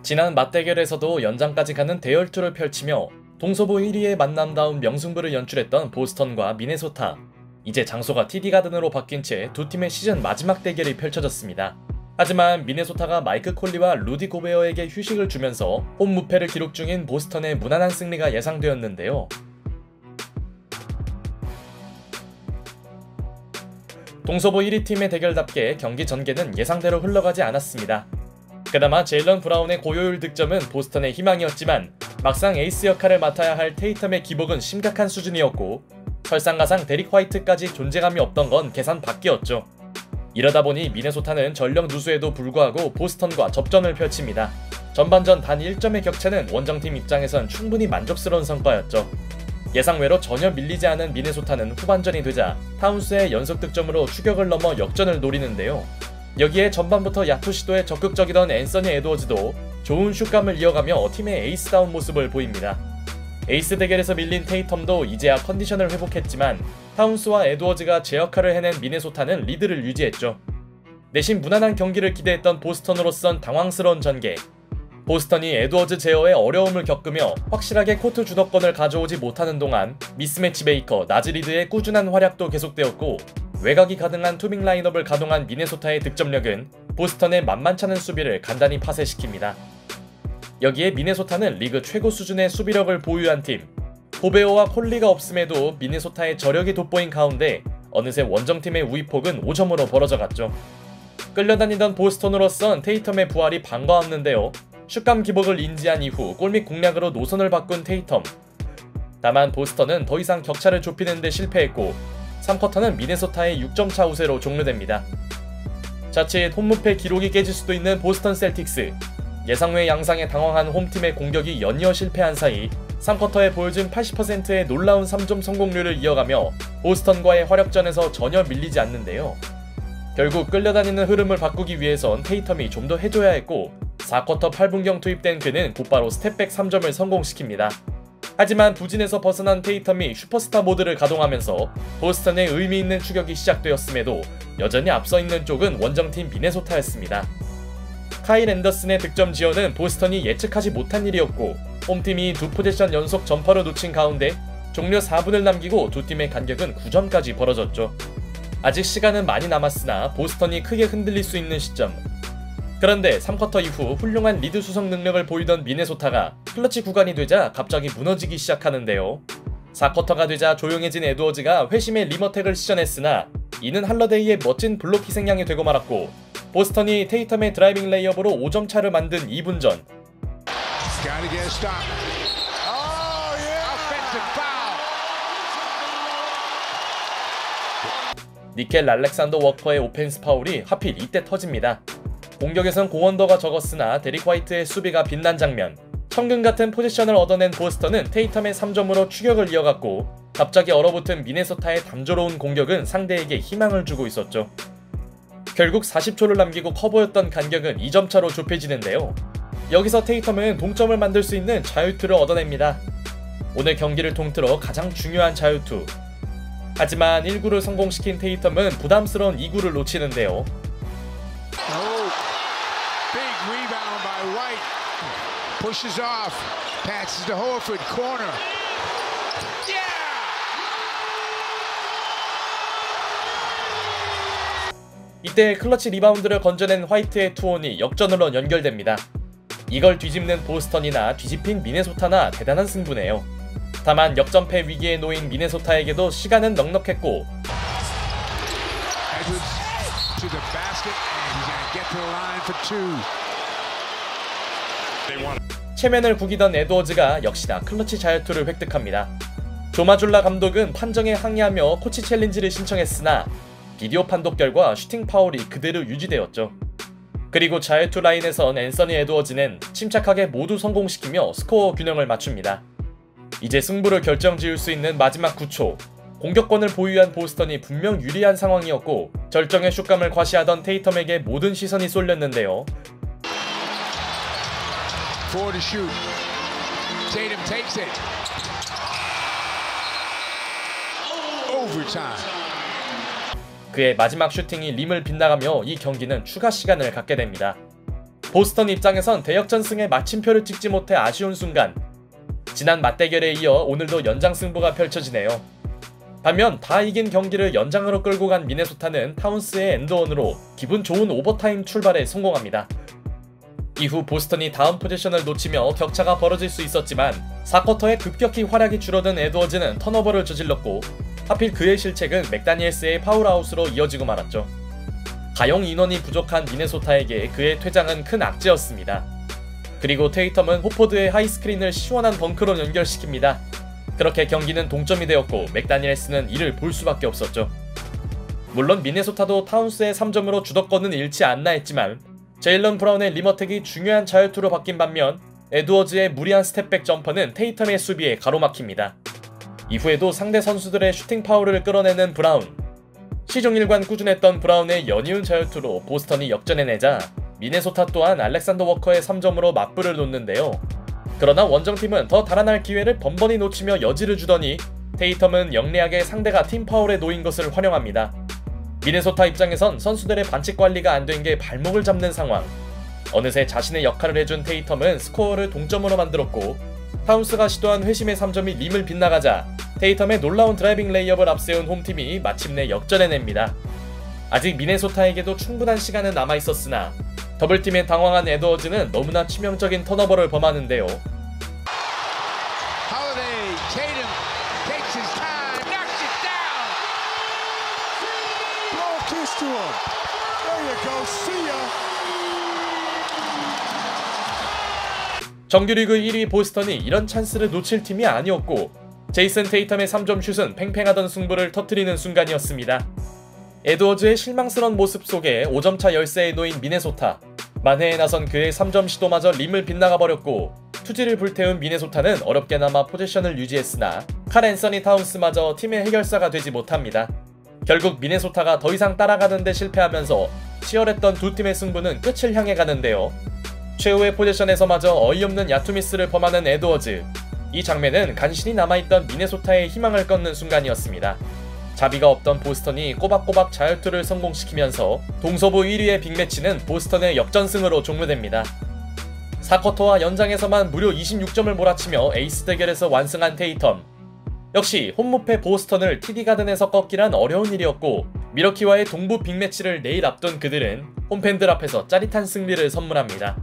지난 맞대결에서도 연장까지 가는 대열투를 펼치며 동서부 1위의 만남다운 명승부를 연출했던 보스턴과 미네소타. 이제 장소가 TD 가든으로 바뀐 채 두 팀의 시즌 마지막 대결이 펼쳐졌습니다. 하지만 미네소타가 마이크 콜리와 루디 고베어에게 휴식을 주면서 홈 무패를 기록 중인 보스턴의 무난한 승리가 예상되었는데요. 동서부 1위 팀의 대결답게 경기 전개는 예상대로 흘러가지 않았습니다. 그나마 제일런 브라운의 고효율 득점은 보스턴의 희망이었지만 막상 에이스 역할을 맡아야 할 테이텀의 기복은 심각한 수준이었고 설상가상 데릭 화이트까지 존재감이 없던 건 계산 밖이었죠. 이러다 보니 미네소타는 전력 누수에도 불구하고 보스턴과 접전을 펼칩니다. 전반전 단 1점의 격차는 원정팀 입장에선 충분히 만족스러운 성과였죠. 예상외로 전혀 밀리지 않은 미네소타는 후반전이 되자 타운스의 연속 득점으로 추격을 넘어 역전을 노리는데요. 여기에 전반부터 야투 시도에 적극적이던 앤서니 에드워즈도 좋은 슛감을 이어가며 팀의 에이스다운 모습을 보입니다. 에이스 대결에서 밀린 테이텀도 이제야 컨디션을 회복했지만 타운스와 에드워즈가 제 역할을 해낸 미네소타는 리드를 유지했죠. 내심 무난한 경기를 기대했던 보스턴으로선 당황스러운 전개. 보스턴이 에드워즈 제어에 어려움을 겪으며 확실하게 코트 주도권을 가져오지 못하는 동안 미스매치 메이커 나즈리드의 꾸준한 활약도 계속되었고 외곽이 가능한 투빅 라인업을 가동한 미네소타의 득점력은 보스턴의 만만찮은 수비를 간단히 파쇄시킵니다. 여기에 미네소타는 리그 최고 수준의 수비력을 보유한 팀. 고베어와 콜리가 없음에도 미네소타의 저력이 돋보인 가운데 어느새 원정팀의 우위폭은 5점으로 벌어져갔죠. 끌려다니던 보스턴으로선 테이텀의 부활이 반가웠는데요. 슛감 기복을 인지한 이후 골밑 공략으로 노선을 바꾼 테이텀. 다만 보스턴은 더 이상 격차를 좁히는 데 실패했고 3쿼터는 미네소타의 6점차 우세로 종료됩니다. 자칫 홈무패 기록이 깨질 수도 있는 보스턴 셀틱스. 예상외 양상에 당황한 홈팀의 공격이 연이어 실패한 사이 3쿼터에 보여준 80%의 놀라운 3점 성공률을 이어가며 보스턴과의 화력전에서 전혀 밀리지 않는데요. 결국 끌려다니는 흐름을 바꾸기 위해선 테이텀이 좀 더 해줘야 했고 4쿼터 8분경 투입된 그는 곧바로 스텝백 3점을 성공시킵니다. 하지만 부진에서 벗어난 테이텀이 슈퍼스타 모드를 가동하면서 보스턴의 의미있는 추격이 시작되었음에도 여전히 앞서 있는 쪽은 원정팀 미네소타였습니다. 카일 앤더슨의 득점 지원은 보스턴이 예측하지 못한 일이었고 홈팀이 두 포제션 연속 전파로 놓친 가운데 종료 4분을 남기고 두 팀의 간격은 9점까지 벌어졌죠. 아직 시간은 많이 남았으나 보스턴이 크게 흔들릴 수 있는 시점. 그런데 3쿼터 이후 훌륭한 리드 수성 능력을 보이던 미네소타가 클러치 구간이 되자 갑자기 무너지기 시작하는데요. 4쿼터가 되자 조용해진 에드워즈가 회심의 리머텍을 시전했으나 이는 할러데이의 멋진 블록 희생양이 되고 말았고 보스턴이 테이텀의 드라이빙 레이업으로 5점 차를 만든 2분 전. 니켈 알렉산더 워커의 오펜스 파울이 하필 이때 터집니다. 공격에선 공헌도가 적었으나 데릭 화이트의 수비가 빛난 장면. 천근같은 포지션을 얻어낸 보스턴은 테이텀의 3점으로 추격을 이어갔고 갑자기 얼어붙은 미네소타의 담조로운 공격은 상대에게 희망을 주고 있었죠. 결국 40초를 남기고 커버였던 간격은 2점 차로 좁혀지는데요. 여기서 테이텀은 동점을 만들 수 있는 자유투를 얻어냅니다. 오늘 경기를 통틀어 가장 중요한 자유투. 하지만 1구를 성공시킨 테이텀은 부담스러운 2구를 놓치는데요. Pushes off, passes to Horford, corner. 이때 클러치 리바운드를 건져낸 화이트의 투혼이 역전으로 연결됩니다. 이걸 뒤집는 보스턴이나 뒤집힌 미네소타나 대단한 승부네요. 다만 역전패 위기에 놓인 미네소타에게도 시간은 넉넉했고 체면을 구기던 에드워즈가 역시나 클러치 자유투를 획득합니다. 조마줄라 감독은 판정에 항의하며 코치 챌린지를 신청했으나 비디오 판독 결과 슈팅 파울이 그대로 유지되었죠. 그리고 자유투 라인에선 앤서니 에드워즈는 침착하게 모두 성공시키며 스코어 균형을 맞춥니다. 이제 승부를 결정지을 수 있는 마지막 9초. 공격권을 보유한 보스턴이 분명 유리한 상황이었고 절정의 슛감을 과시하던 테이텀에게 모든 시선이 쏠렸는데요. Forward to shoot. Tatum takes it. Overtime. 그의 마지막 슈팅이 림을 빗나가며 이 경기는 추가 시간을 갖게 됩니다. 보스턴 입장에선 대역전승에 마침표를 찍지 못해 아쉬운 순간, 지난 맞대결에 이어 오늘도 연장 승부가 펼쳐지네요. 반면 다 이긴 경기를 연장으로 끌고 간 미네소타는 타운스의 엔드원으로 기분 좋은 오버타임 출발에 성공합니다. 이후 보스턴이 다음 포지션을 놓치며 격차가 벌어질 수 있었지만 4쿼터에 급격히 활약이 줄어든 에드워즈는 턴오버를 저질렀고, 하필 그의 실책은 맥다니엘스의 파울아웃으로 이어지고 말았죠. 가용 인원이 부족한 미네소타에게 그의 퇴장은 큰 악재였습니다. 그리고 테이텀은 호포드의 하이스크린을 시원한 덩크로 연결시킵니다. 그렇게 경기는 동점이 되었고 맥다니엘스는 이를 볼 수밖에 없었죠. 물론 미네소타도 타운스의 3점으로 주도권은 잃지 않나 했지만 제일런 브라운의 리머텍이 중요한 자유투로 바뀐 반면 에드워즈의 무리한 스텝백 점퍼는 테이텀의 수비에 가로막힙니다. 이후에도 상대 선수들의 슈팅 파울을 끌어내는 브라운. 시종일관 꾸준했던 브라운의 연이은 자유투로 보스턴이 역전해내자 미네소타 또한 알렉산더 워커의 3점으로 맞불을 놓는데요. 그러나 원정팀은 더 달아날 기회를 번번이 놓치며 여지를 주더니 테이텀은 영리하게 상대가 팀 파울에 놓인 것을 활용합니다. 미네소타 입장에선 선수들의 반칙 관리가 안 된 게 발목을 잡는 상황. 어느새 자신의 역할을 해준 테이텀은 스코어를 동점으로 만들었고, 타운스가 시도한 회심의 3점이 림을 빗나가자 테이텀의 놀라운 드라이빙 레이업을 앞세운 홈팀이 마침내 역전해냅니다. 아직 미네소타에게도 충분한 시간은 남아있었으나 더블팀에 당황한 에드워즈는 너무나 치명적인 턴오버를 범하는데요. Holiday, Tatum takes his time, knocks it down. Blow a kiss to him. There you go. See ya. 정규리그 1위 보스턴이 이런 찬스를 놓칠 팀이 아니었고, 제이슨 테이텀의 3점 슛은 팽팽하던 승부를 터뜨리는 순간이었습니다. 에드워즈의 실망스러운 모습 속에 5점차 열세에 놓인 미네소타. 만회에 나선 그의 3점 시도마저 림을 빗나가 버렸고, 투지를 불태운 미네소타는 어렵게나마 포지션을 유지했으나 칼 앤서니 타운스마저 팀의 해결사가 되지 못합니다. 결국 미네소타가 더 이상 따라가는 데 실패하면서 치열했던 두 팀의 승부는 끝을 향해 가는데요. 최후의 포지션에서마저 어이없는 야투미스를 범하는 에드워즈. 이 장면은 간신히 남아있던 미네소타의 희망을 꺾는 순간이었습니다. 자비가 없던 보스턴이 꼬박꼬박 자유투를 성공시키면서 동서부 1위의 빅매치는 보스턴의 역전승으로 종료됩니다. 4쿼터와 연장에서만 무려 26점을 몰아치며 에이스 대결에서 완승한 테이텀. 역시 홈무패 보스턴을 TD가든에서 꺾기란 어려운 일이었고, 미러키와의 동부 빅매치를 내일 앞둔 그들은 홈팬들 앞에서 짜릿한 승리를 선물합니다.